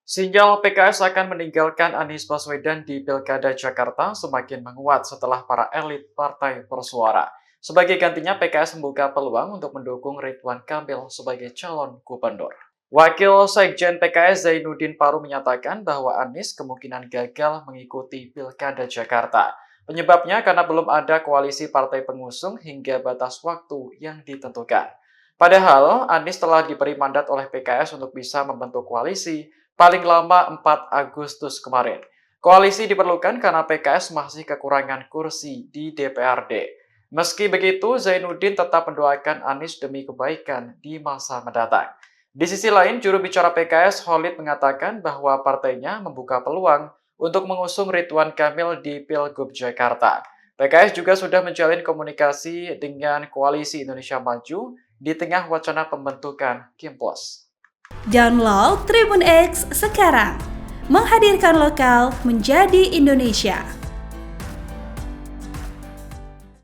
Sinyal PKS akan meninggalkan Anies Baswedan di Pilkada Jakarta semakin menguat setelah para elit partai bersuara. Sebagai gantinya, PKS membuka peluang untuk mendukung Ridwan Kamil sebagai calon gubernur. Wakil Sekjen PKS Zainuddin Paru menyatakan bahwa Anies kemungkinan gagal mengikuti Pilkada Jakarta. Penyebabnya karena belum ada koalisi partai pengusung hingga batas waktu yang ditentukan. Padahal, Anies telah diberi mandat oleh PKS untuk bisa membentuk koalisi paling lama 4 Agustus kemarin. Koalisi diperlukan karena PKS masih kekurangan kursi di DPRD. Meski begitu, Zainuddin tetap mendoakan Anies demi kebaikan di masa mendatang. Di sisi lain, juru bicara PKS Khalid mengatakan bahwa partainya membuka peluang untuk mengusung Ridwan Kamil di Pilgub Jakarta. PKS juga sudah menjalin komunikasi dengan Koalisi Indonesia Maju di tengah wacana pembentukan Kimpos. Download Tribun X sekarang, menghadirkan lokal menjadi Indonesia.